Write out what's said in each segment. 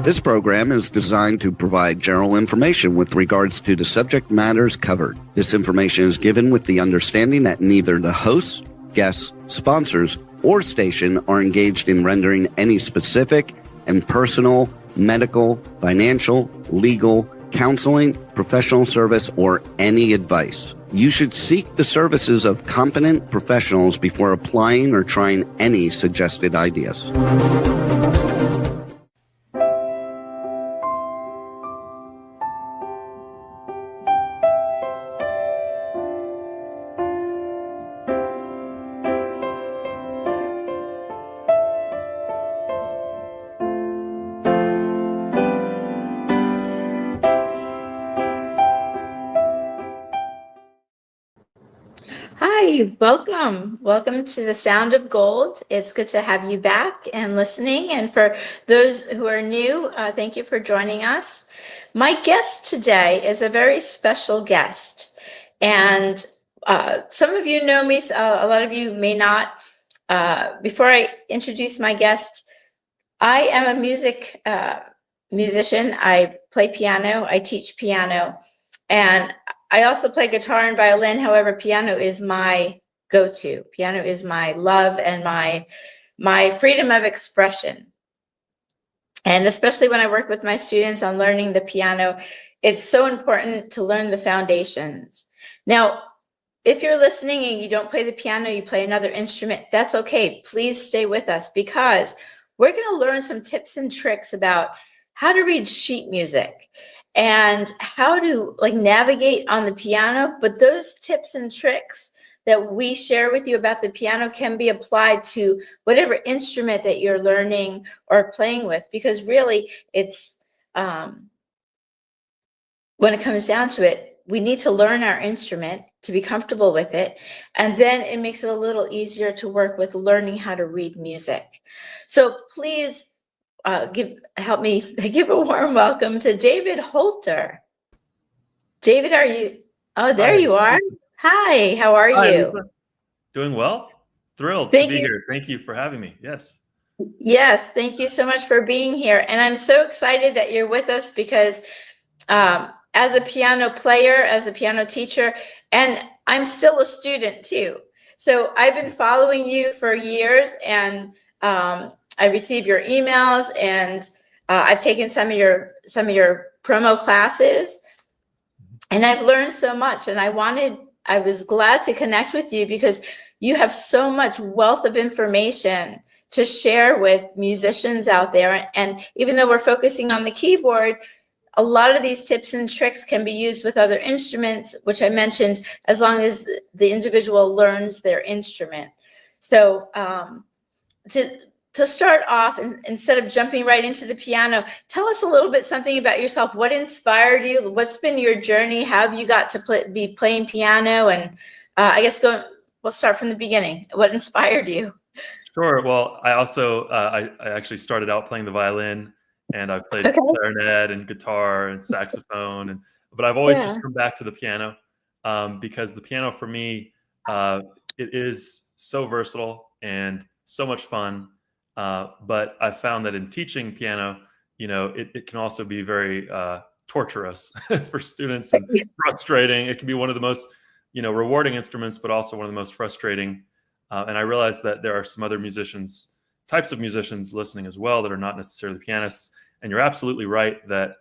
This program is designed to provide general information with regards to the subject matters covered. This information is given with the understanding that neither the hosts, guests, sponsors, or station are engaged in rendering any specific and personal, medical, financial, legal, counseling, professional service, or any advice. You should seek the services of competent professionals before applying or trying any suggested ideas. Hi, welcome. Welcome to the Sound of Gold. It's good to have you back and listening. And for those who are new, thank you for joining us. My guest today is a very special guest. And some of you know me, a lot of you may not. Before I introduce my guest, I am a musician. I play piano, I teach piano, and I also play guitar and violin. However, piano is my go-to. Piano is my love and my freedom of expression. And especially when I work with my students on learning the piano, it's so important to learn the foundations. Now, if you're listening and you don't play the piano, you play another instrument, that's okay. Please stay with us because we're going to learn some tips and tricks about how to read sheet music and how to navigate on the piano. But those tips and tricks that we share with you about the piano can be applied to whatever instrument that you're learning or playing with, because really it's, when it comes down to it, we need to learn our instrument to be comfortable with it. And then it makes it a little easier to work with learning how to read music. So please, help me give a warm welcome to David Holter. David, are you? Oh, there you are. Hi, how are you? Lisa. Doing well. Thrilled Thank to be you. here. Thank you for having me. Yes. Yes, thank you so much for being here. And I'm so excited that you're with us because as a piano player, as a piano teacher, and I'm still a student too. So I've been following you for years, and I receive your emails, and I've taken some of your promo classes, and I've learned so much. And I was glad to connect with you because you have so much wealth of information to share with musicians out there. And even though we're focusing on the keyboard, a lot of these tips and tricks can be used with other instruments, which I mentioned, as long as the individual learns their instrument. So to start off, instead of jumping right into the piano, tell us a little bit something about yourself. What inspired you? What's been your journey? How have you got to be playing piano? And I guess we'll start from the beginning. What inspired you? Sure. Well, I also I actually started out playing the violin, and I've played clarinet and guitar and saxophone, but I've always just come back to the piano because the piano for me, it is so versatile and so much fun. But I found that in teaching piano, it can also be very torturous for students and frustrating. It can be one of the most, rewarding instruments, but also one of the most frustrating. And I realized that there are some other types of musicians listening as well that are not necessarily pianists. And you're absolutely right that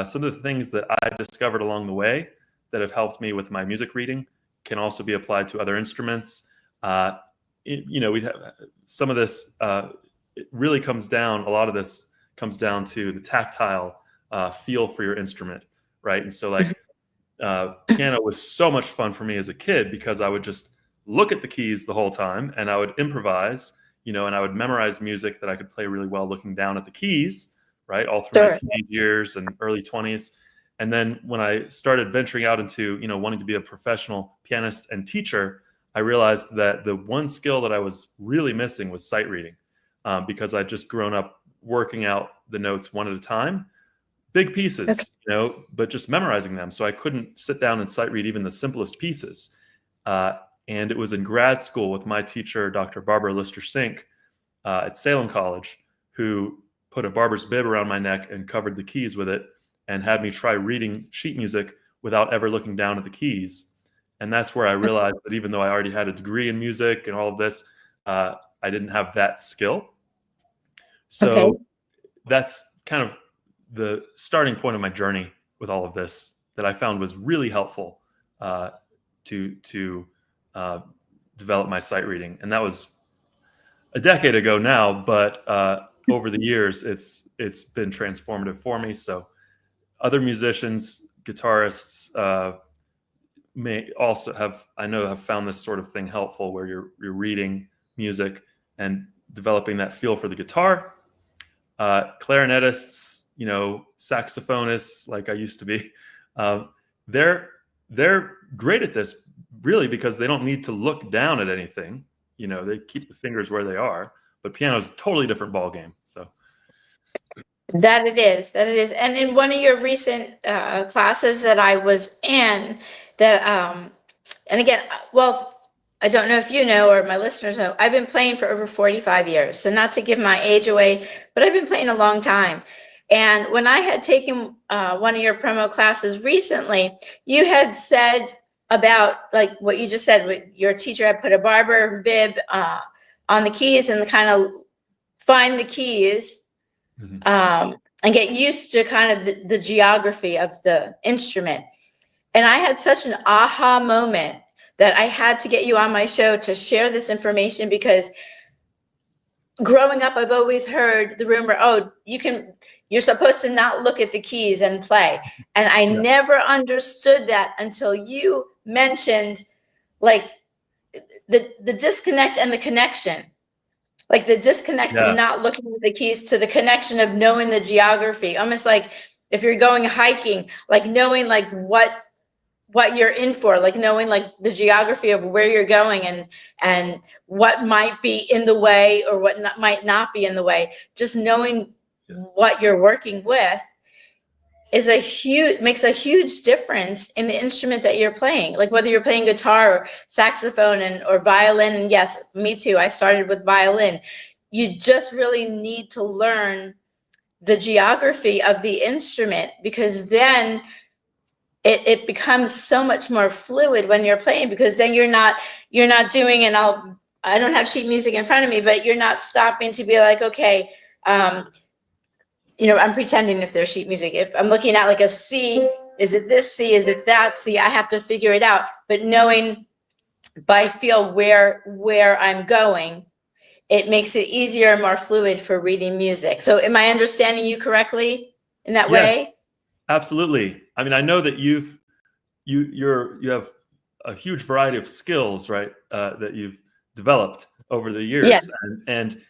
some of the things that I discovered along the way that have helped me with my music reading can also be applied to other instruments. We'd have some of this. It really a lot of this comes down to the tactile feel for your instrument, right? And so piano was so much fun for me as a kid because I would just look at the keys the whole time and I would improvise, and I would memorize music that I could play really well looking down at the keys, right? All through my teenage years and early 20s. And then when I started venturing out into, wanting to be a professional pianist and teacher, I realized that the one skill that I was really missing was sight reading. Because I'd just grown up working out the notes one at a time, big pieces, but just memorizing them. So I couldn't sit down and sight read even the simplest pieces. And it was in grad school with my teacher, Dr. Barbara Lister-Sink at Salem College, who put a barber's bib around my neck and covered the keys with it and had me try reading sheet music without ever looking down at the keys. And that's where I realized that even though I already had a degree in music and all of this, I didn't have that skill. So that's kind of the starting point of my journey with all of this that I found was really helpful to develop my sight reading. And that was a decade ago now, but over the years, it's been transformative for me. So other musicians, guitarists may also have found this sort of thing helpful, where you're reading music and developing that feel for the guitar. Clarinetists, saxophonists, like I used to be, they're great at this, really, because they don't need to look down at anything. They keep the fingers where they are. But piano is a totally different ball game. So that it is. And in one of your recent classes that I was in, and again, well, I don't know if you know or my listeners know, I've been playing for over 45 years. So not to give my age away, but I've been playing a long time. And when I had taken one of your promo classes recently, you had said about, like what you just said, your teacher had put a barber bib on the keys and kind of find the keys and get used to kind of the geography of the instrument. And I had such an aha moment that I had to get you on my show to share this information, because growing up, I've always heard the rumor, oh, you're supposed to not look at the keys and play. And I never understood that until you mentioned, like, the disconnect and the connection. Like the disconnect from not looking at the keys to the connection of knowing the geography. Almost like if you're going hiking, like knowing like what you're in for, like knowing like the geography of where you're going and what might be in the way or what might not be in the way. Just knowing what you're working with makes a huge difference in the instrument that you're playing. Like whether you're playing guitar or saxophone or violin. And yes, me too. I started with violin. You just really need to learn the geography of the instrument, because then it becomes so much more fluid when you're playing, because then you're not doing, and I don't have sheet music in front of me, but you're not stopping to be like, okay, I'm pretending if there's sheet music. If I'm looking at like a C, is it this C? Is it that C? I have to figure it out. But knowing by feel where I'm going, it makes it easier and more fluid for reading music. So am I understanding you correctly in that way? Absolutely. I mean, I know that you have a huge variety of skills, right? That you've developed over the years. Yes. And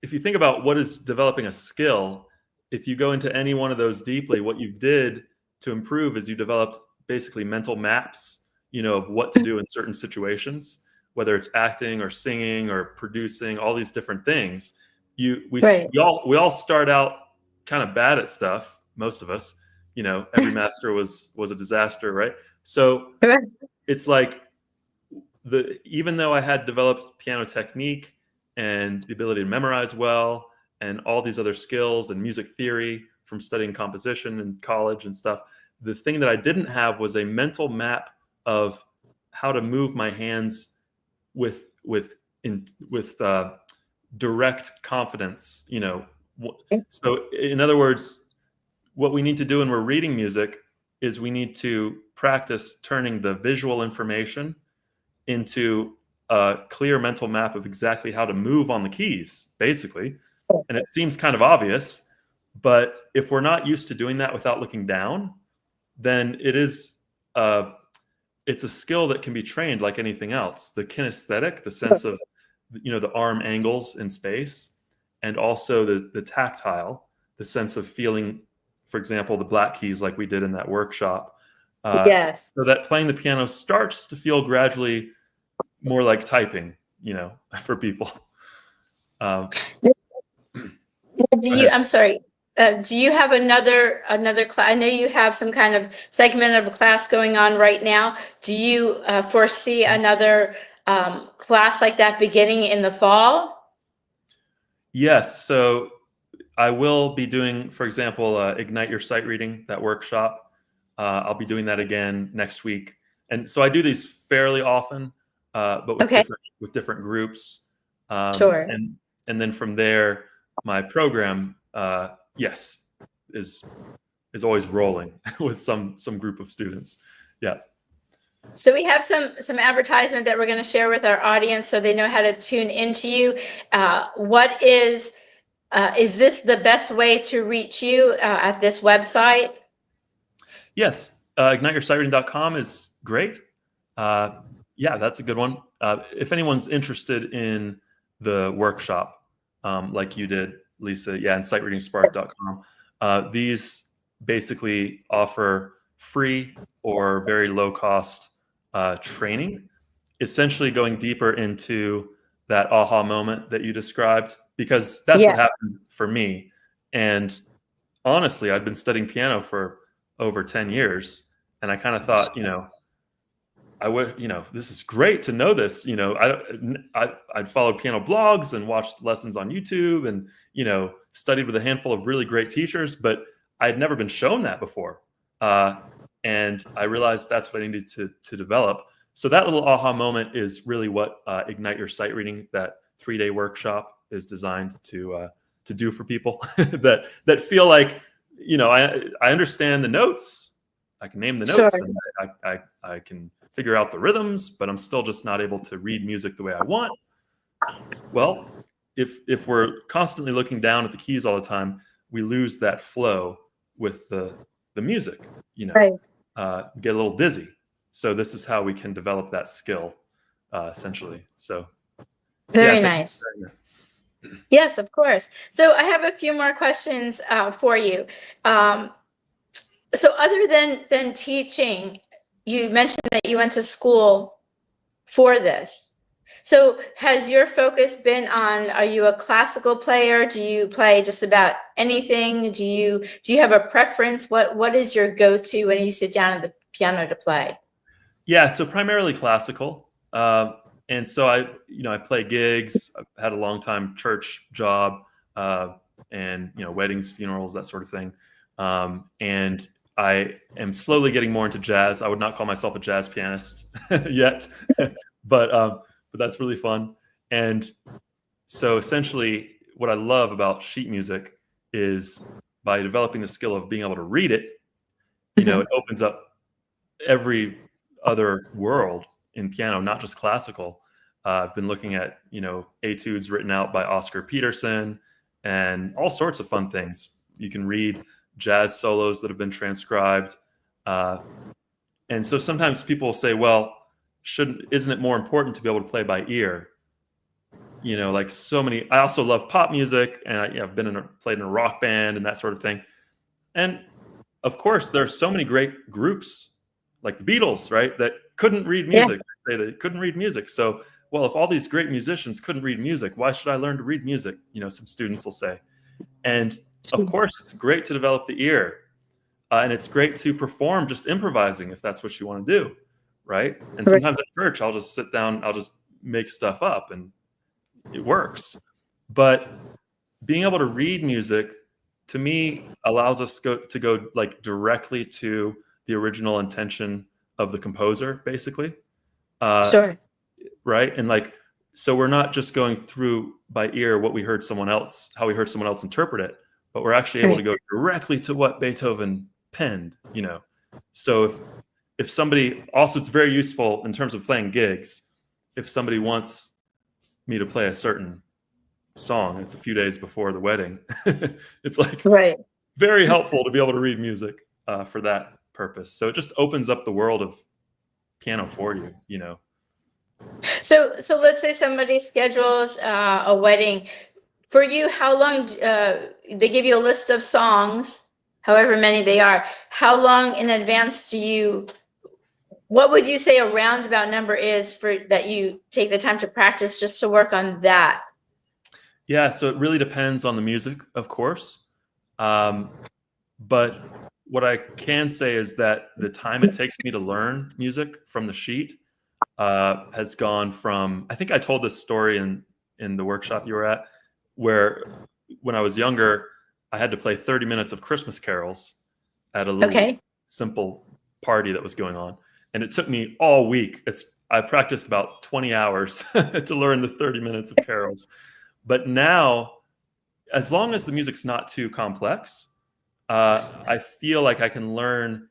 if you think about what is developing a skill, if you go into any one of those deeply, what you did to improve is you developed basically mental maps, of what to do in certain situations, whether it's acting or singing or producing, all these different things. We all start out kind of bad at stuff, most of us. Every master was a disaster, right? So it's like even though I had developed piano technique and the ability to memorize well and all these other skills and music theory from studying composition in college and stuff, the thing that I didn't have was a mental map of how to move my hands with direct confidence. So in other words, what we need to do when we're reading music is we need to practice turning the visual information into a clear mental map of exactly how to move on the keys, basically. And it seems kind of obvious, but if we're not used to doing that without looking down, then it's a skill that can be trained like anything else. The kinesthetic, the sense of, the arm angles in space, and also the tactile, the sense of feeling, for example, the black keys like we did in that workshop. Yes. So that playing the piano starts to feel gradually more like typing, for people. I'm sorry. Do you have another class? I know you have some kind of segment of a class going on right now. Do you foresee another class like that beginning in the fall? Yes. So I will be doing, for example, Ignite Your Sight Reading, that workshop. I'll be doing that again next week. And so I do these fairly often, but with Okay. different groups. Sure. And then from there, my program, yes, is always rolling with some group of students. Yeah. So we have some advertisement that we're going to share with our audience so they know how to tune into you. What is this the best way to reach you at this website? Yes. IgniteYourSightReading.com is great. Yeah, that's a good one. If anyone's interested in the workshop, like you did, Lisa, yeah, and sightreadingspark.com, these basically offer free or very low cost training, essentially going deeper into that aha moment that you described, because that's what happened for me. And honestly, I'd been studying piano for over 10 years, and I kind of thought, I would, this is great to know this. I'd followed piano blogs and watched lessons on YouTube, and studied with a handful of really great teachers, but I had never been shown that before. And I realized that's what I needed to develop. So that little aha moment is really what Ignite Your Sight Reading, that 3-day workshop, is designed to do for people that feel like, I understand the notes, I can name the notes, Sure. and I can figure out the rhythms, but I'm still just not able to read music the way I want. Well, if we're constantly looking down at the keys all the time, we lose that flow with the music, Right. Get a little dizzy. So this is how we can develop that skill, essentially. So Very yeah, nice. Yes, of course. So I have a few more questions for you. So other than teaching, you mentioned that you went to school for this. So has your focus been on, are you a classical player? Do you play just about anything? Do you have a preference? What is your go-to when you sit down at the piano to play? Yeah, so primarily classical. And so I play gigs. I've had a long time church job, and weddings, funerals, that sort of thing. And I am slowly getting more into jazz. I would not call myself a jazz pianist yet, but that's really fun. And so essentially, what I love about sheet music is, by developing the skill of being able to read it, it opens up every other world in piano, not just classical. I've been looking at, etudes written out by Oscar Peterson and all sorts of fun things. You can read jazz solos that have been transcribed. And so sometimes people say, well, isn't it more important to be able to play by ear? Like so many, I also love pop music, and I've played in a rock band and that sort of thing. And of course, there are so many great groups like the Beatles, right, that couldn't read music. They say they couldn't read music. So, well, if all these great musicians couldn't read music, why should I learn to read music? Some students will say. And of course, it's great to develop the ear. And it's great to perform just improvising if that's what you want to do, right? And sometimes at church, I'll just sit down, I'll just make stuff up, and it works. But being able to read music, to me, allows us to go like directly to the original intention of the composer, basically. Sure. Right. And so we're not just going through by ear how we heard someone else interpret it, but we're actually able to go directly to what Beethoven penned, So if somebody, also, it's very useful in terms of playing gigs. If somebody wants me to play a certain song, it's a few days before the wedding. It's very helpful to be able to read music for that purpose. So it just opens up the world of piano for you, So let's say somebody schedules a wedding. For you, how long, they give you a list of songs, however many they are. How long in advance what would you say a roundabout number is for that you take the time to practice just to work on that? Yeah, so it really depends on the music, of course. But what I can say is that the time it takes me to learn music from the sheet has gone from, I think I told this story in the workshop you were at, where when I was younger, I had to play 30 minutes of Christmas carols at a little simple party that was going on. And it took me all week. I practiced about 20 hours to learn the 30 minutes of carols. But now, as long as the music's not too complex, I feel like I can learn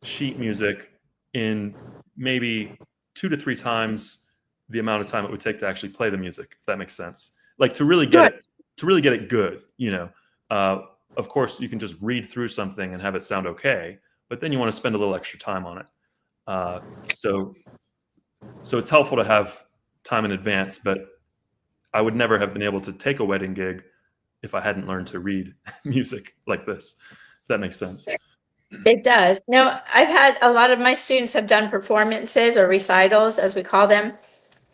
sheet music in maybe 2 to 3 times the amount of time it would take to actually play the music, if that makes sense. Like to really get it good, you know. Of course, you can just read through something and have it sound okay, but then you want to spend a little extra time on it. So it's helpful to have time in advance, but I would never have been able to take a wedding gig if I hadn't learned to read music like this, if that makes sense. It does. No, I've had a lot of my students have done performances or recitals, as we call them.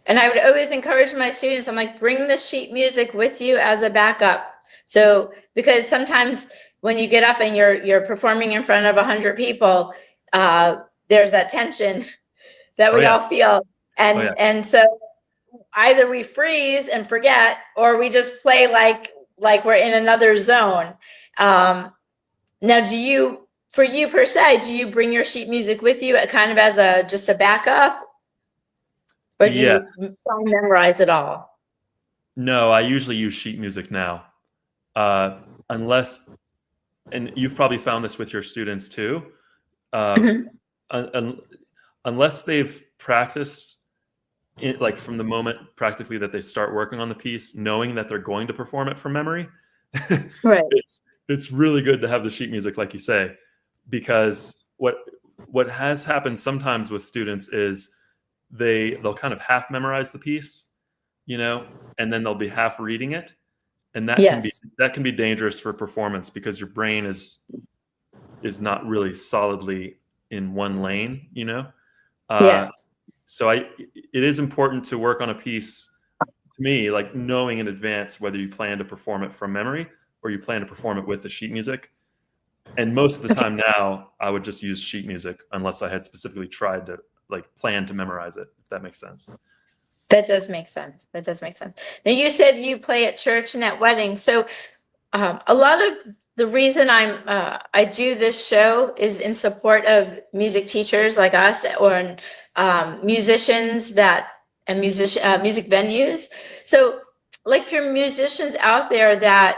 And I would always encourage my students, I'm like, bring the sheet music with you as a backup. So, because sometimes when you get up and you're performing in front of 100 people, there's that tension that we all feel. And so either we freeze and forget, or we just play like we're in another zone. Now, for you per se, do you bring your sheet music with you kind of as just a backup? Or do you try and memorize it all? No, I usually use sheet music now. Unless, and you've probably found this with your students too, unless they've practiced it, like from the moment practically that they start working on the piece, knowing that they're going to perform it from memory, right? It's really good to have the sheet music, like you say, because what has happened sometimes with students is they'll kind of half memorize the piece, you know, and then they'll be half reading it. And that can be dangerous for performance because your brain is not really solidly in one lane, you know? So it is important to work on a piece, to me, like knowing in advance whether you plan to perform it from memory or you plan to perform it with the sheet music. And most of the time now, I would just use sheet music unless I had specifically tried to plan to memorize it, if that makes sense. That does make sense. Now, you said you play at church and at weddings. So a lot of the reason I do this show is in support of music teachers like us, or musicians and music venues. So like for musicians out there that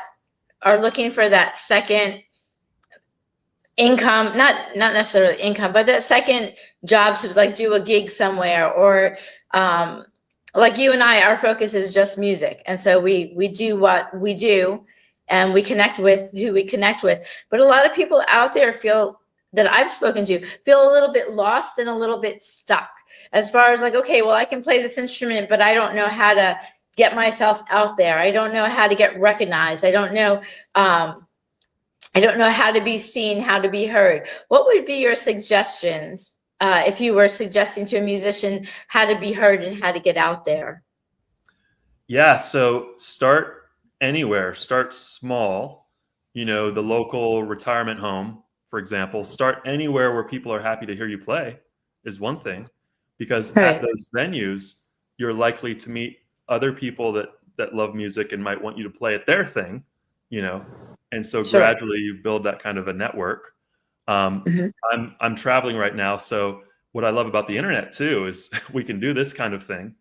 are looking for that second income, not necessarily income, but that second job to like do a gig somewhere, or like you and I, our focus is just music. And so we do what we do and we connect with who we connect with. But a lot of people out there that I've spoken to feel a little bit lost and a little bit stuck as far as like, okay, well, I can play this instrument, but I don't know how to get myself out there. I don't know how to get recognized. I don't know how to be seen, how to be heard. What would be your suggestions if you were suggesting to a musician how to be heard and how to get out there? Yeah, so start anywhere. Start small. You know, the local retirement home, for example. Start anywhere where people are happy to hear you play is one thing. Because at those venues, you're likely to meet other people that love music and might want you to play at their thing, you know. And so gradually you build that kind of a network. I'm traveling right now. So what I love about the internet too is we can do this kind of thing.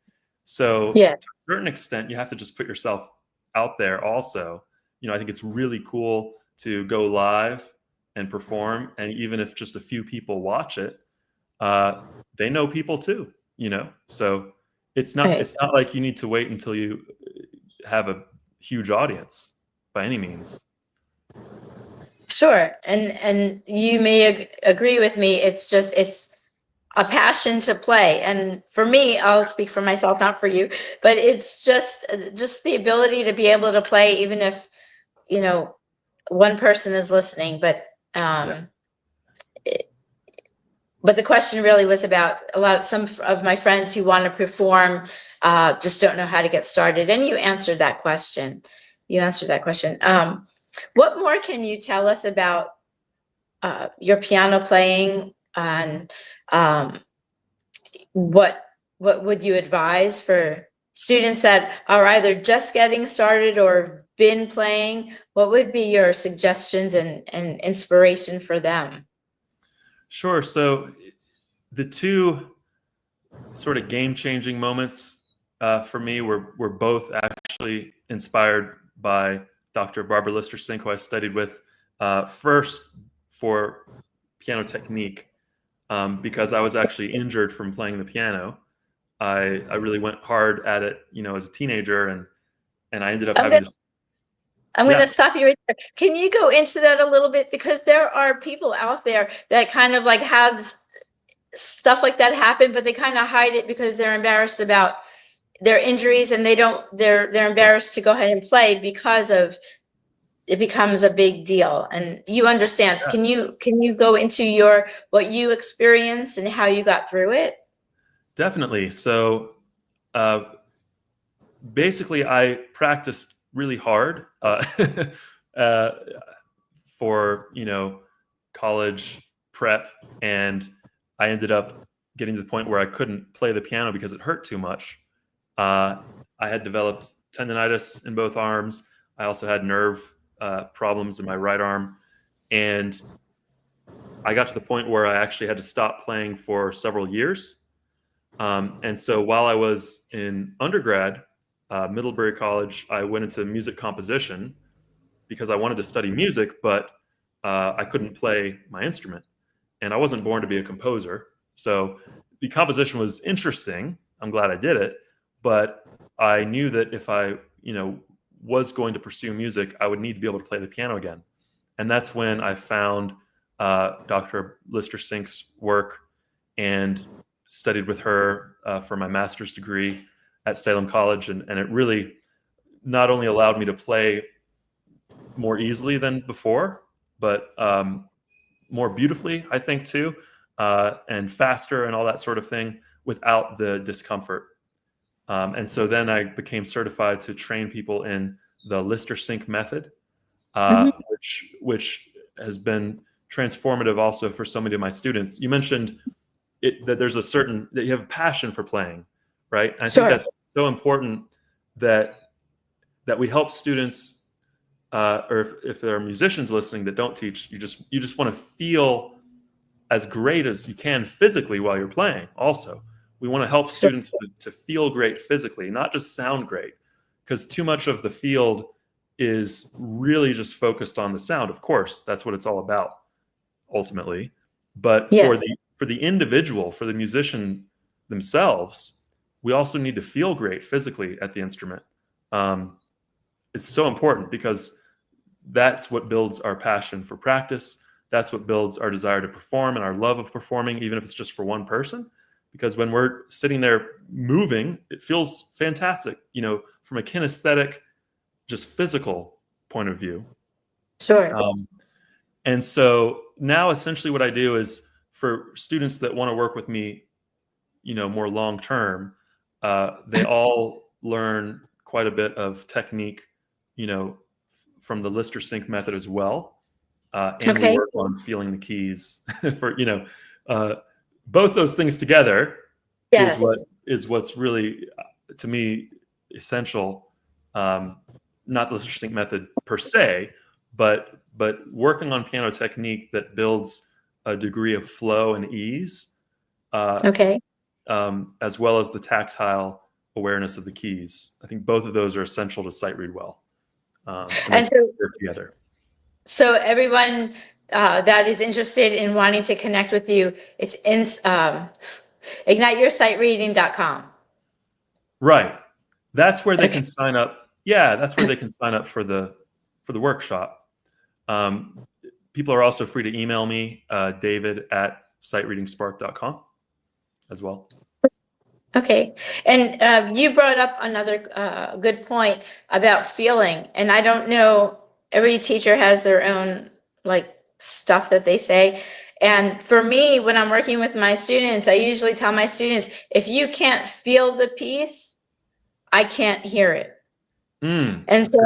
So to a certain extent, you have to just put yourself out there also. You know, I think it's really cool to go live and perform. And even if just a few people watch it, they know people too, you know? So it's not like you need to wait until you have a huge audience by any means. Sure. And you may agree with me. It's a passion to play. And for me, I'll speak for myself, not for you, but it's just the ability to be able to play, even if, you know, one person is listening, but the question really was about some of my friends who want to perform, just don't know how to get started. And you answered that question. What more can you tell us about your piano playing, and what would you advise for students that are either just getting started or have been playing, what would be your suggestions and inspiration for them? Sure. So the two sort of game-changing moments for me were both actually inspired by Dr. Barbara Lister-Sink, who I studied with first for piano technique, because I was actually injured from playing the piano. I really went hard at it, as a teenager, and I ended up having to. I'm going to stop you right there. Can you go into that a little bit? Because there are people out there that kind of like have stuff like that happen, but they kind of hide it because they're embarrassed about their injuries, and they're embarrassed to go ahead and play because of it becomes a big deal. And you understand. Yeah. Can you go into what you experienced and how you got through it? Definitely. So basically I practiced really hard for college prep, and I ended up getting to the point where I couldn't play the piano because it hurt too much. I had developed tendonitis in both arms. I also had nerve problems in my right arm, and I got to the point where I actually had to stop playing for several years. And so while I was in undergrad, Middlebury College, I went into music composition because I wanted to study music, but I couldn't play my instrument, and I wasn't born to be a composer. So the composition was interesting. I'm glad I did it, but I knew that if I, was going to pursue music, I would need to be able to play the piano again. And that's when I found Dr. Lister-Sink's work and studied with her for my master's degree at Salem College. And it really not only allowed me to play more easily than before, but more beautifully, I think, too, and faster and all that sort of thing without the discomfort. And so then I became certified to train people in the Lister-Sink method, which has been transformative also for so many of my students. You mentioned that that you have a passion for playing, right? And I think that's so important that we help students, or if there are musicians listening that don't teach, you just want to feel as great as you can physically while you're playing. Also, we want to help students to feel great physically, not just sound great, because too much of the field is really just focused on the sound. Of course, that's what it's all about ultimately. But for the individual, for the musician themselves, we also need to feel great physically at the instrument. It's so important because that's what builds our passion for practice. That's what builds our desire to perform and our love of performing, even if it's just for one person. Because when we're sitting there moving, it feels fantastic, from a kinesthetic, just physical point of view. Sure. And so now essentially what I do is for students that want to work with me, more long-term, they all learn quite a bit of technique, from the Lister-Sink method as well. And we work on feeling the keys for, both those things together is what's really, to me, essential. Not the Lister-Sink method per se, but working on piano technique that builds a degree of flow and ease, as well as the tactile awareness of the keys. I think both of those are essential to sight read well. And so work together. So everyone that is interested in wanting to connect with you, it's in igniteyoursightreading.com. Right. That's where they can sign up. Yeah, that's where they can sign up for the workshop. People are also free to email me, david@sightreadingspark.com as well. Okay. And you brought up another good point about feeling. And I don't know, every teacher has their own stuff that they say. And for me, when I'm working with my students, I usually tell my students, if you can't feel the piece, I can't hear it. And so,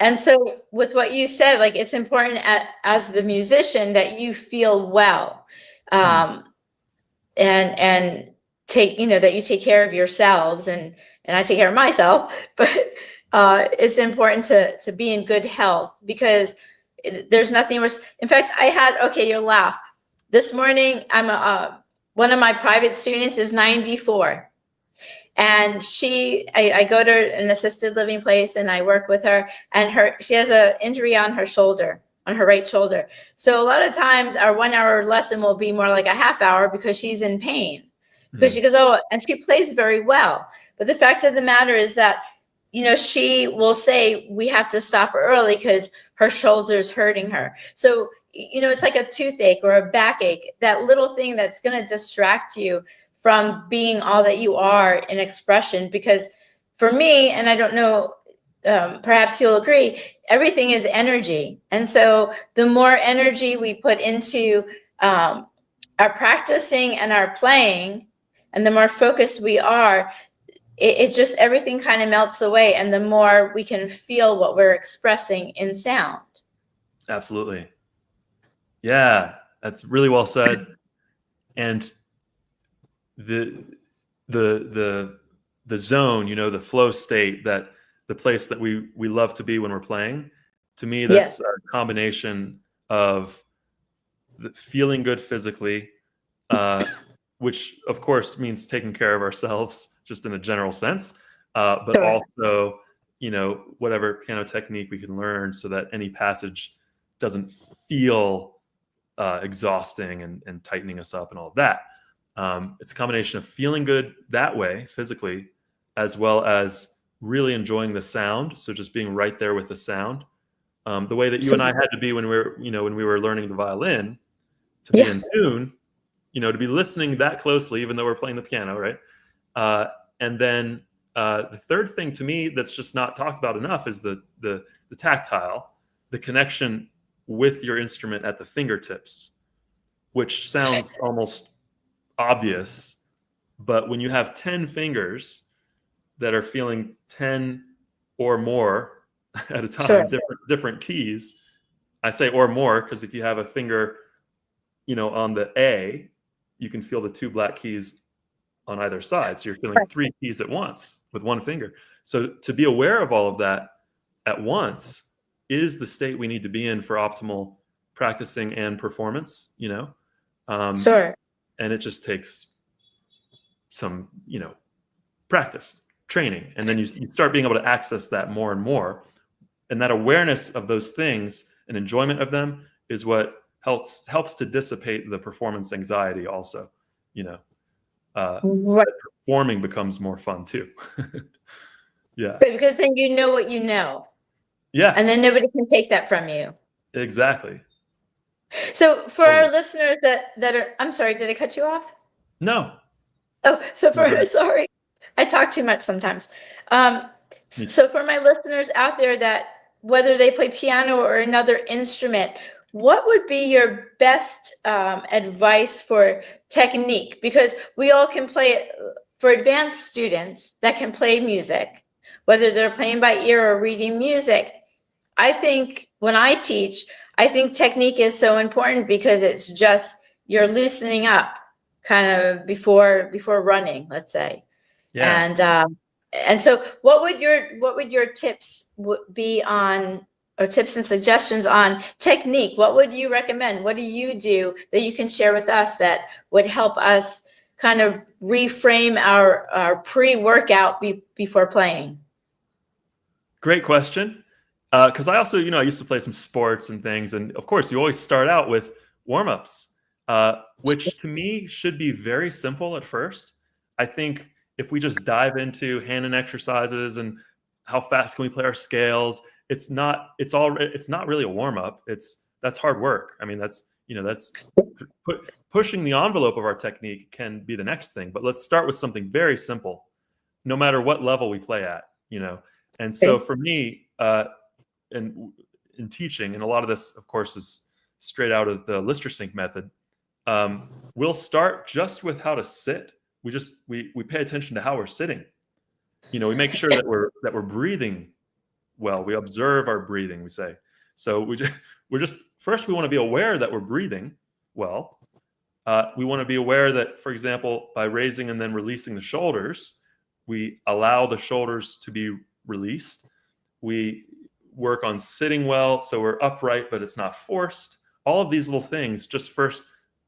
and so with what you said, it's important as the musician that you feel well. And that you take care of yourselves, and I take care of myself, but it's important to be in good health, because there's nothing worse. In fact, you'll laugh. This morning, one of my private students is 94. And I go to an assisted living place and I work with her, and she has an injury on her shoulder, on her right shoulder. So a lot of times our 1 hour lesson will be more like a half hour because she's in pain. Because she goes, oh, and she plays very well. But the fact of the matter is that, she will say we have to stop early because her shoulder's hurting her. So, it's like a toothache or a backache, that little thing that's going to distract you from being all that you are in expression. Because for me, and I don't know, perhaps you'll agree, everything is energy. And so the more energy we put into our practicing and our playing, and the more focused we are, it just, everything kind of melts away, and the more we can feel what we're expressing in sound. Absolutely. Yeah, that's really well said. And the zone, the flow state, that the place that we love to be when we're playing, to me, that's a combination of feeling good physically, which of course means taking care of ourselves just in a general sense, but also, whatever piano technique we can learn so that any passage doesn't feel exhausting and tightening us up and all of that. It's a combination of feeling good that way physically, as well as really enjoying the sound. So just being right there with the sound, the way that you and I had to be when we were learning the violin, to be in tune, to be listening that closely, even though we're playing the piano, right? And then the third thing to me that's just not talked about enough is the tactile, the connection with your instrument at the fingertips, which sounds almost obvious, but when you have 10 fingers that are feeling 10 or more at a time, different keys. I say or more because if you have a finger, on the A, you can feel the two black keys on either side. So you're feeling 3 keys at once with one finger. So to be aware of all of that at once is the state we need to be in for optimal practicing and performance, and it just takes some, practice, training. And then you start being able to access that more and more. And that awareness of those things and enjoyment of them is what helps to dissipate the performance anxiety also, so that performing becomes more fun too. Yeah. Because then you know what you know. Yeah. And then nobody can take that from you. Exactly. So for our listeners that are, I'm sorry, did I cut you off? No. Oh, sorry. I talk too much sometimes. So for my listeners out there, that whether they play piano or another instrument, what would be your best advice for technique? Because we all can play, for advanced students that can play music, whether they're playing by ear or reading music. I think when I teach, I think technique is so important because it's just, you're loosening up kind of before running, let's say. Yeah. And so what would your tips be on, or tips and suggestions on technique? What would you recommend? What do you do that you can share with us that would help us kind of reframe our pre-workout before playing? Great question. Because I also, I used to play some sports and things. And of course, you always start out with warm-ups, which to me should be very simple at first. I think if we just dive into hand and exercises and how fast can we play our scales, it's not really a warm-up. That's hard work. I mean, that's pushing the envelope of our technique can be the next thing. But let's start with something very simple, no matter what level we play at, And so for me, and in teaching, and a lot of this, of course, is straight out of the Lister Sync method. We'll start just with how to sit. We pay attention to how we're sitting. We make sure that we're breathing well. We observe our breathing. We say so. We're just first we want to be aware that we're breathing well, We want to be aware that, for example, by raising and then releasing the shoulders, we allow the shoulders to be released. We work on sitting well, so we're upright, but it's not forced. All of these little things just first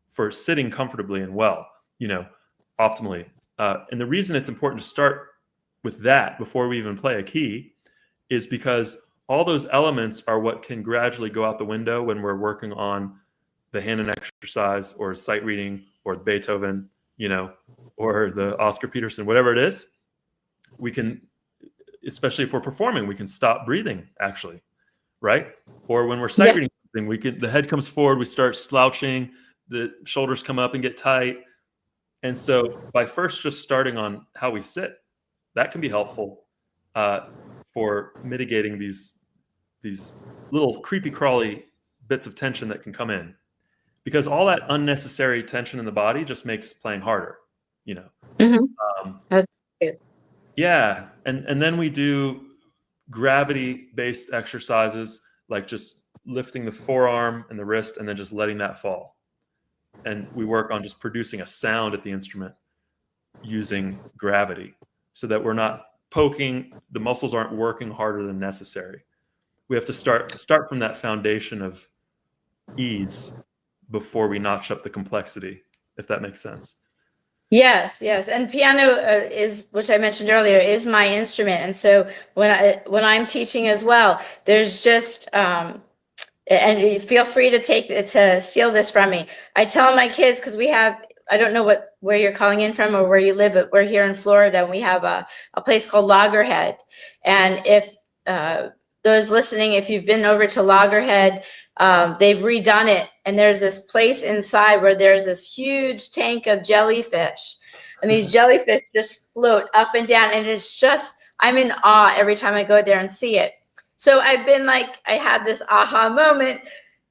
for sitting comfortably and well, optimally. And the reason it's important to start with that before we even play a key is because all those elements are what can gradually go out the window when we're working on the Hanon exercise or sight reading or Beethoven, or the Oscar Peterson, whatever it is. We can, especially if we're performing, we can stop breathing actually, right? Or when we're sight reading something, the head comes forward, we start slouching, the shoulders come up and get tight. And so by first just starting on how we sit, that can be helpful for mitigating these little creepy crawly bits of tension that can come in, because all that unnecessary tension in the body just makes playing harder, That's good. Yeah. And then we do gravity-based exercises, like just lifting the forearm and the wrist and then just letting that fall. And we work on just producing a sound at the instrument using gravity so that we're not poking, the muscles aren't working harder than necessary. We have to start from that foundation of ease before we notch up the complexity, if that makes sense. Yes. And piano is, which I mentioned earlier, is my instrument. And so when I'm teaching as well, there's just, and feel free to steal this from me. I tell my kids, because we have, I don't know where you're calling in from or where you live, but we're here in Florida and we have a place called Loggerhead. And if those listening, if you've been over to Loggerhead, they've redone it. And there's this place inside where there's this huge tank of jellyfish. And these jellyfish just float up and down. And it's just, I'm in awe every time I go there and see it. So I've been like, I had this aha moment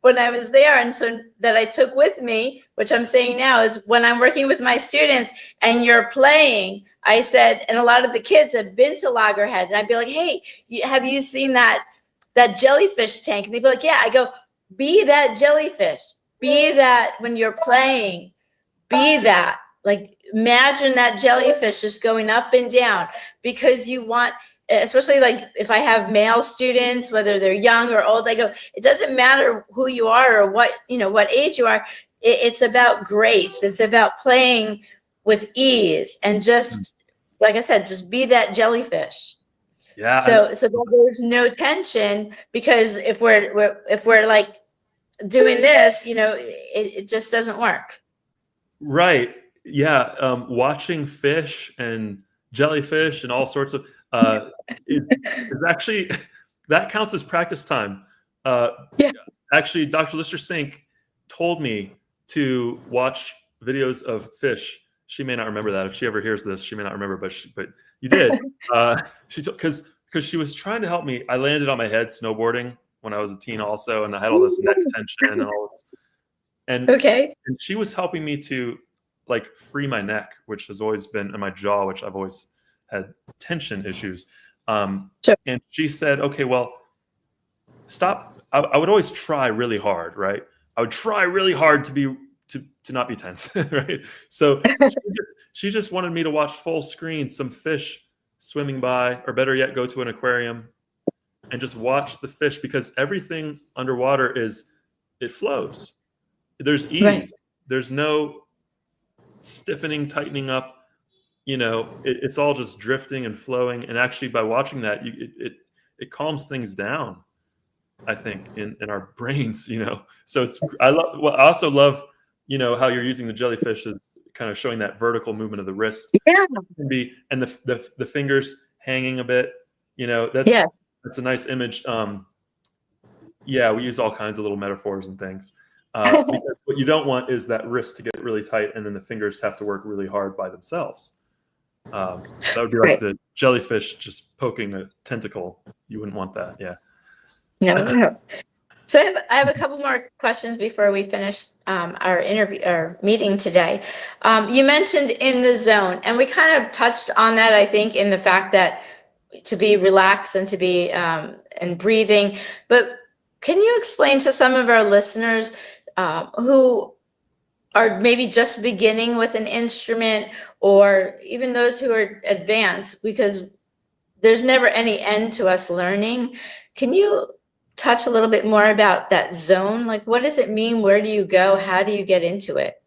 when I was there. And so that I took with me, which I'm saying now is when I'm working with my students and you're playing, I said, and a lot of the kids have been to Loggerhead, and I'd be like, hey, have you seen that jellyfish tank? And they'd be like, yeah. I go, be that jellyfish, be that when you're playing, be that, like, imagine that jellyfish just going up and down, because you want, especially like if I have male students, whether they're young or old, I go, it doesn't matter who you are or what age you are. It's about grace. It's about playing with ease and just, like I said, just be that jellyfish. Yeah. So that there's no tension, because if we're like doing this, it just doesn't work. Right. Yeah. Watching fish and jellyfish and all sorts of, is actually, that counts as practice time. Actually, Dr. Lister Sink told me to watch videos of fish. She may not remember that. If she ever hears this, she may not remember, but you did. Because she was trying to help me. I landed on my head snowboarding when I was a teen also, and I had all this neck tension and all this. And she was helping me to like free my neck, which has always been, in my jaw, which I've always had tension issues. And she said, okay, well, stop. I would always try really hard, right? I would try really hard to not be tense, right? So she just wanted me to watch full screen, some fish swimming by, or better yet, go to an aquarium and just watch the fish, because everything underwater it flows. There's ease. Right. There's no stiffening, tightening up. It's all just drifting and flowing. And actually, by watching that, it calms things down, I think, in our brains. So I also love, how you're using the jellyfish as kind of showing that vertical movement of the wrist. Yeah. And the fingers hanging a bit. That's a nice image. We use all kinds of little metaphors and things. Because what you don't want is that wrist to get really tight and then the fingers have to work really hard by themselves. That would be like the jellyfish just poking a tentacle. You wouldn't want that. Yeah. No. So I have a couple more questions before we finish our meeting today. You mentioned in the zone, and we kind of touched on that, I think, in the fact that to be relaxed and to be and breathing. But can you explain to some of our listeners who are maybe just beginning with an instrument, or even those who are advanced, because there's never any end to us learning. Can you touch a little bit more about that zone? Like, what does it mean? Where do you go? How do you get into it?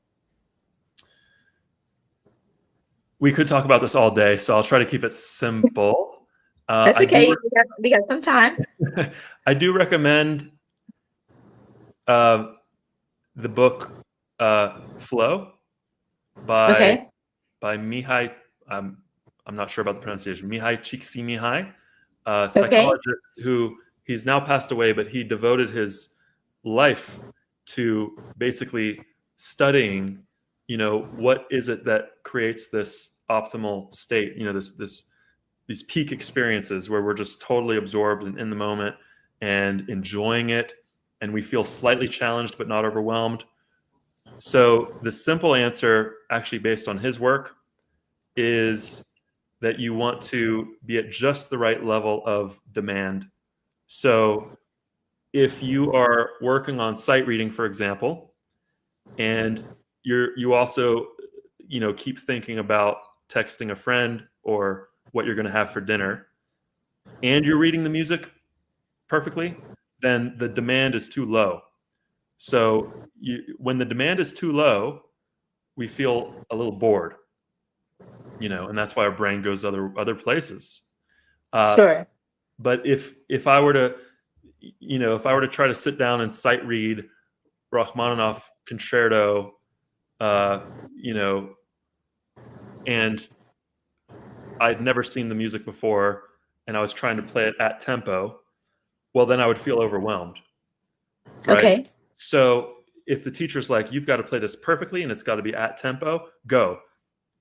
We could talk about this all day, so I'll try to keep it simple. That's okay. We got some time. I do recommend the book Flow by Mihai. I'm not sure about the pronunciation. Mihai Csikszentmihalyi, a psychologist who he's now passed away, but he devoted his life to basically studying, what is it that creates this optimal state, these peak experiences where we're just totally absorbed and in the moment and enjoying it, and we feel slightly challenged but not overwhelmed. So the simple answer, actually based on his work, is that you want to be at just the right level of demand. So if you are working on sight reading, for example, and you also keep thinking about texting a friend or what you're going to have for dinner, and you're reading the music perfectly, then the demand is too low. So when the demand is too low, we feel a little bored, and that's why our brain goes other places. Sure. But if I were to try to sit down and sight read Rachmaninoff concerto, and I'd never seen the music before, and I was trying to play it at tempo, well, then I would feel overwhelmed. Right? Okay. So if the teacher's like, you've got to play this perfectly and it's got to be at tempo, go.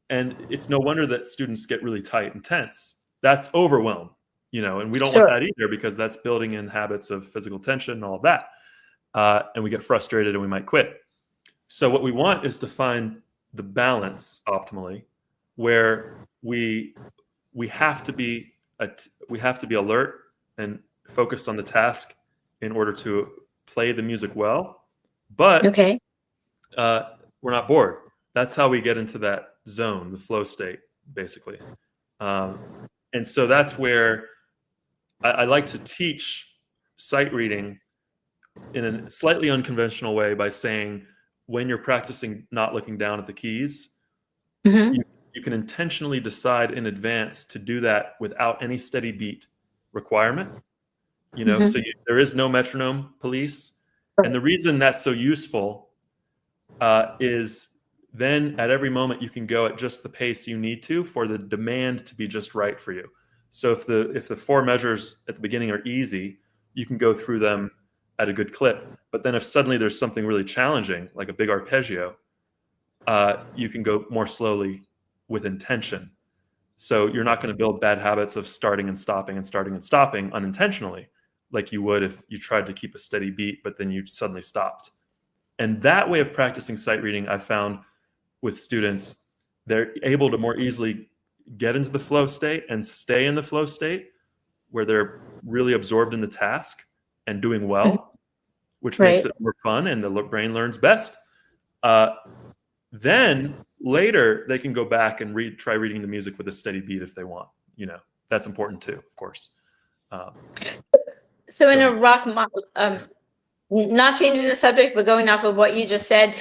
And it's no wonder that students get really tight and tense. That's overwhelm, and we don't want that either, because that's building in habits of physical tension and all of that. And we get frustrated and we might quit. So what we want is to find the balance optimally, where we have to be alert and focused on the task in order to play the music well, but we're not bored. That's how we get into that zone, the flow state, basically. And so that's where I like to teach sight reading in a slightly unconventional way by saying, when you're practicing not looking down at the keys, you can intentionally decide in advance to do that without any steady beat requirement. So there is no metronome police. And the reason that's so useful is then at every moment you can go at just the pace you need to for the demand to be just right for you. So if the 4 measures at the beginning are easy, you can go through them at a good clip. But then if suddenly there's something really challenging, like a big arpeggio, you can go more slowly with intention. So you're not going to build bad habits of starting and stopping and starting and stopping unintentionally, like you would if you tried to keep a steady beat, but then you suddenly stopped. And that way of practicing sight reading, I found with students, they're able to more easily get into the flow state and stay in the flow state where they're really absorbed in the task and doing well, which makes it more fun and the brain learns best. Then later they can go back and try reading the music with a steady beat if they want. That's important too, of course. So in a not changing the subject, but going off of what you just said,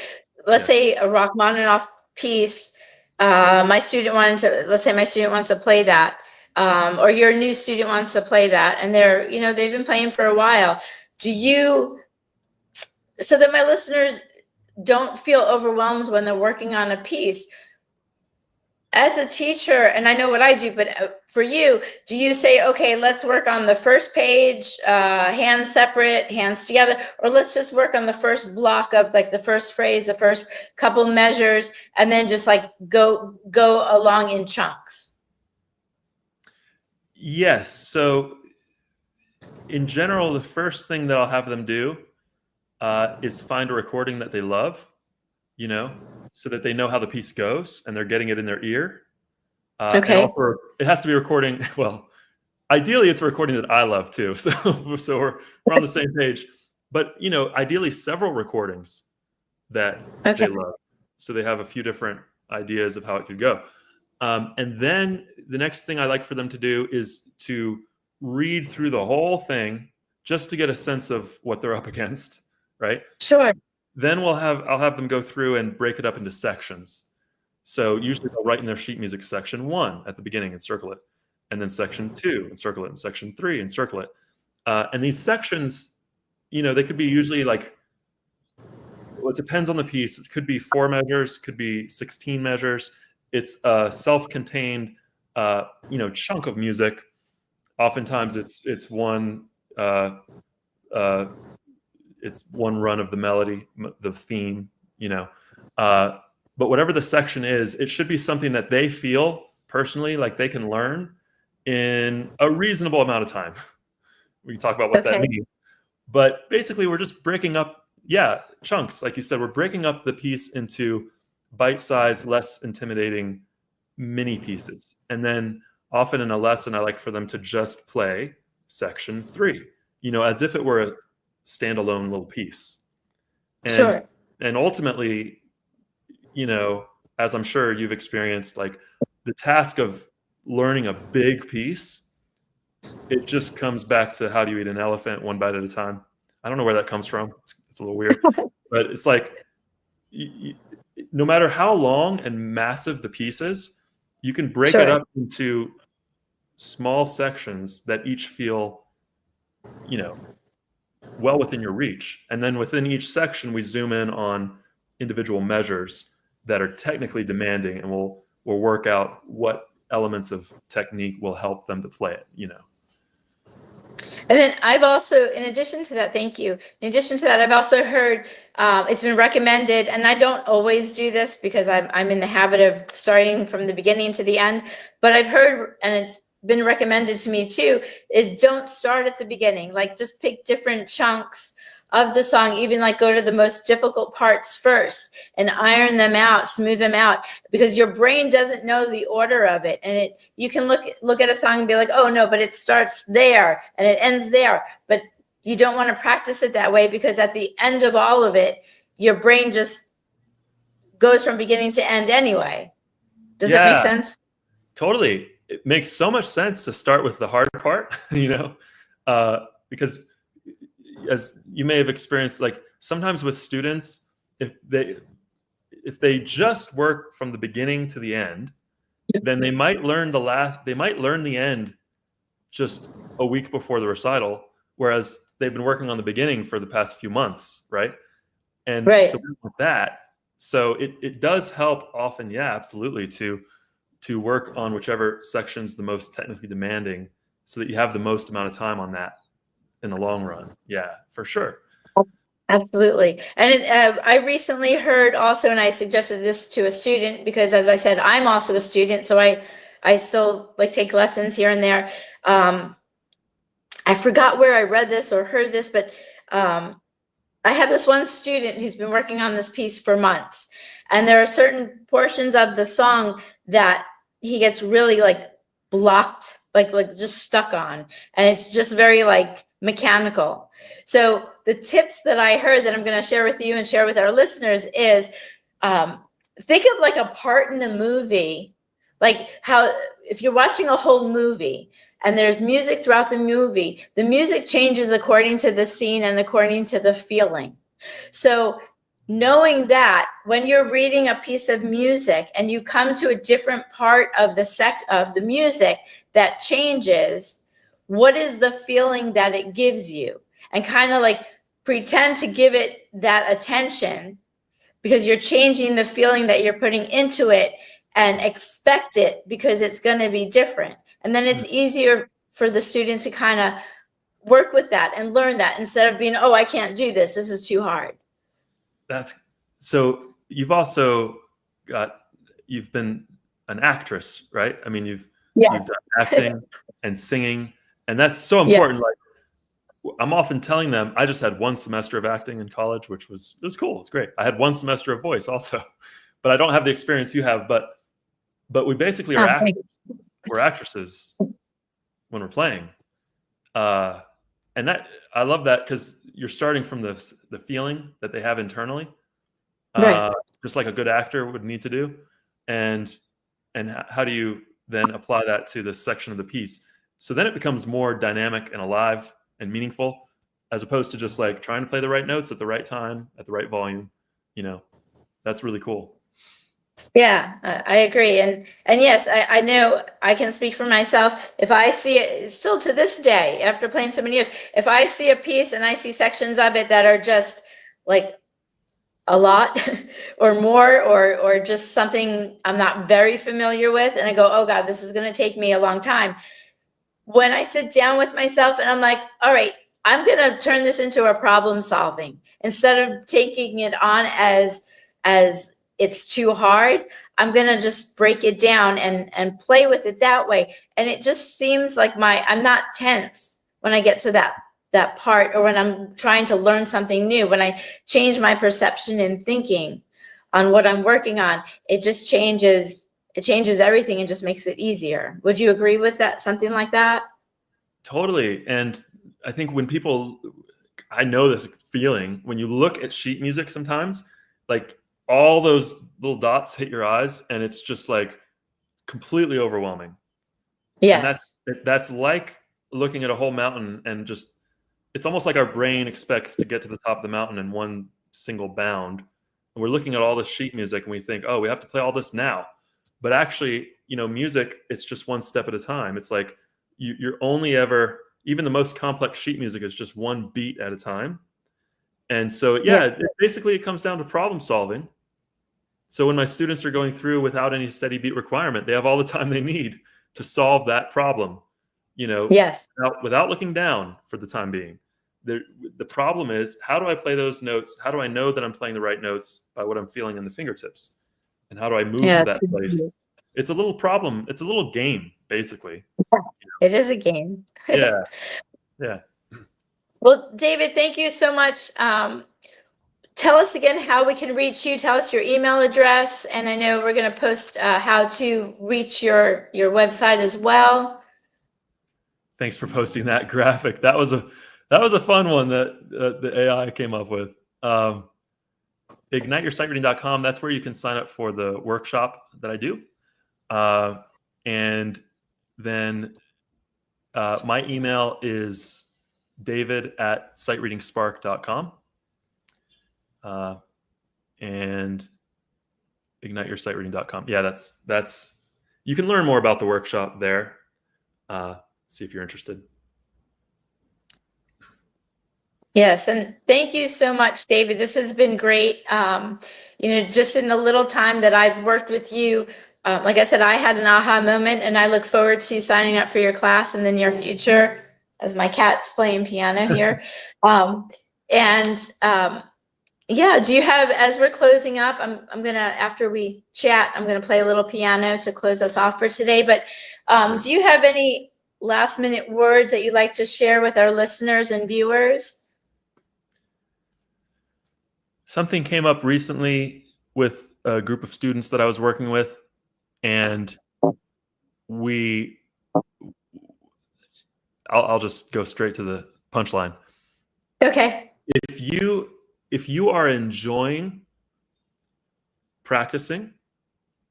let's say a Rachmaninoff piece, my student wants to play that, or your new student wants to play that, and they've been playing for a while. So that my listeners don't feel overwhelmed when they're working on a piece, as a teacher, and I know what I do, but for you, do you say, okay, let's work on the first page, hands separate, hands together, or let's just work on the first block of like the first phrase, the first couple measures, and then just like go along in chunks? Yes. So in general, the first thing that I'll have them do is find a recording that they love, so that they know how the piece goes and they're getting it in their ear. And also, it has to be a recording. Well, ideally it's a recording that I love too. So we're on the same page, but ideally several recordings that they love. So they have a few different ideas of how it could go. And then the next thing I like for them to do is to read through the whole thing just to get a sense of what they're up against, right? Sure. Then I'll have them go through and break it up into sections. So usually they'll write in their sheet music section 1 at the beginning and circle it, and then section 2 and circle it, and section 3 and circle it. And these sections, they could be usually like, well, it depends on the piece. It could be 4 measures, could be 16 measures. It's a self-contained, chunk of music. Oftentimes, it's one run of the melody, the theme. But whatever the section is, it should be something that they feel personally like they can learn in a reasonable amount of time. We can talk about what that means. But basically, we're just breaking up, chunks. Like you said, we're breaking up the piece into bite-sized, less intimidating mini pieces. And then often in a lesson, I like for them to just play section 3, as if it were a standalone little piece. And ultimately, as I'm sure you've experienced, like the task of learning a big piece, it just comes back to how do you eat an elephant one bite at a time. I don't know where that comes from. It's a little weird, but it's like, no matter how long and massive the piece is, you can break it up into small sections that each feel, well within your reach. And then within each section, we zoom in on individual measures that are technically demanding, and we'll work out what elements of technique will help them to play it, And then I've also, in addition to that, thank you. In addition to that, I've also heard it's been recommended, and I don't always do this because I'm in the habit of starting from the beginning to the end, but I've heard, and it's been recommended to me too, is don't start at the beginning. Like just pick different chunks of the song, even like go to the most difficult parts first and iron them out, smooth them out, because your brain doesn't know the order of it. And you can look at a song and be like, oh no, but it starts there and it ends there. But you don't want to practice it that way, because at the end of all of it, your brain just goes from beginning to end anyway. Does that make sense? Totally. It makes so much sense to start with the hard part, because as you may have experienced, like sometimes with students, if they just work from the beginning to the end, then they might learn the end just a week before the recital, whereas they've been working on the beginning for the past few months, right? And so with that, so it does help often, absolutely, to work on whichever section's the most technically demanding, so that you have the most amount of time on that in the long run. Yeah, for sure. Absolutely. And I recently heard also, and I suggested this to a student because, as I said, I'm also a student, so I still like take lessons here and there. I forgot where I read this or heard this, but I have this one student who's been working on this piece for months, and there are certain portions of the song that he gets really like blocked, like just stuck on, and it's just very like mechanical. So the tips that I heard that I'm going to share with you and share with our listeners is think of like a part in a movie, like how if you're watching a whole movie and there's music throughout the movie, the music changes according to the scene and according to the feeling. So knowing that when you're reading a piece of music and you come to a different part of the music that changes, what is the feeling that it gives you? And kind of like pretend to give it that attention, because you're changing the feeling that you're putting into it, and expect it because it's going to be different. And then it's easier for the student to kind of work with that and learn that, instead of being, oh, I can't do this. This is too hard. So you've been an actress, right? I mean, you've done acting and singing, and that's so important. Like I'm often telling them, I just had one semester of acting in college, which was cool. It's great. I had one semester of voice also, but I don't have the experience you have. But we basically are actors. We're actresses when we're playing, and that I love that, because you're starting from the feeling that they have internally. just like a good actor would need to do. And how do you then apply that to this section of the piece? So then it becomes more dynamic and alive and meaningful, as opposed to just like trying to play the right notes at the right time, at the right volume. That's really cool. Yeah, I agree. And yes, I know I can speak for myself. If I see it still to this day, after playing so many years, if I see a piece and I see sections of it that are just like a lot or more, or just something I'm not very familiar with, and I go, oh God, this is going to take me a long time. When I sit down with myself and I'm like, all right, I'm going to turn this into a problem solving instead of taking it on as it's too hard. I'm going to just break it down and play with it that way. And it just seems like I'm not tense when I get to that part, or when I'm trying to learn something new. When I change my perception and thinking on what I'm working on, it just changes everything and just makes it easier. Would you agree with that? Something like that? Totally. And I think I know this feeling when you look at sheet music sometimes, like all those little dots hit your eyes and it's just like completely overwhelming. Yes. And that's like looking at a whole mountain, and just, it's almost like our brain expects to get to the top of the mountain in one single bound. And we're looking at all this sheet music and we think, oh, we have to play all this now. But actually, music, it's just one step at a time. It's like you're only ever, even the most complex sheet music is just one beat at a time. And so, basically it comes down to problem solving. So when my students are going through without any steady beat requirement, they have all the time they need to solve that problem, Yes. without looking down for the time being. The problem is, how do I play those notes? How do I know that I'm playing the right notes? By what I'm feeling in the fingertips. And how do I move to that place? It's a little problem. It's a little game, basically. It is a game. Yeah. Well, David, thank you so much. Tell us again how we can reach you. Tell us your email address, and I know we're going to post how to reach your website as well. Thanks for posting that graphic. That was a fun one that the AI came up with. IgniteYourSightReading.com. That's where you can sign up for the workshop that I do, and then my email is david@sightreadingspark.com. And IgniteYourSightReading.com. Yeah, that's you can learn more about the workshop there. See if you're interested. Yes, and thank you so much, David. This has been great. Just in the little time that I've worked with you, like I said, I had an aha moment, and I look forward to signing up for your class in the near future, as my cat's playing piano here. Yeah, do you have, as we're closing up, I'm gonna, after we chat, I'm gonna play a little piano to close us off for today, but do you have any last minute words that you'd like to share with our listeners and viewers? Something came up recently with a group of students that I was working with, and I'll just go straight to the punchline. Okay. If you are enjoying practicing,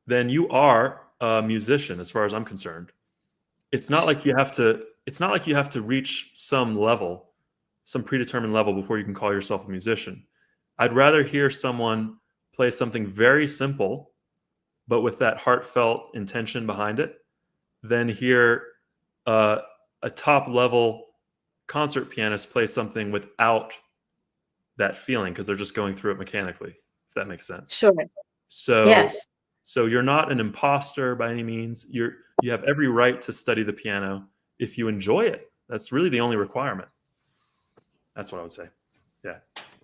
then you are a musician, as far as I'm concerned. It's not like you have to reach some predetermined level before you can call yourself a musician. I'd rather hear someone play something very simple, but with that heartfelt intention behind it, than hear a top level concert pianist play something without that feeling, because they're just going through it mechanically, if that makes sense. Sure. So yes. So you're not an imposter by any means. You have every right to study the piano if you enjoy it. That's really the only requirement. That's what I would say. Yeah.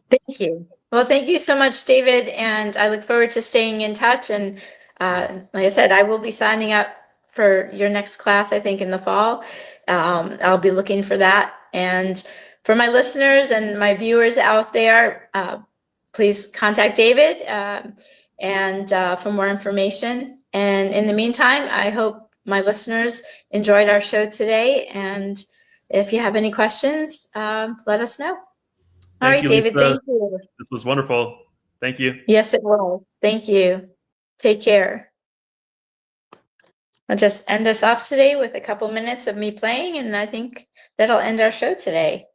Thank you. Well, thank you so much, David, and I look forward to staying in touch. And like I said, I will be signing up for your next class, I think, in the fall. I'll be looking for that. And for my listeners and my viewers out there, please contact David and for more information. And in the meantime, I hope my listeners enjoyed our show today. And if you have any questions, let us know. All right, David, thank you. This was wonderful. Thank you. Yes, it will. Thank you. Take care. I'll just end us off today with a couple minutes of me playing, and I think that'll end our show today.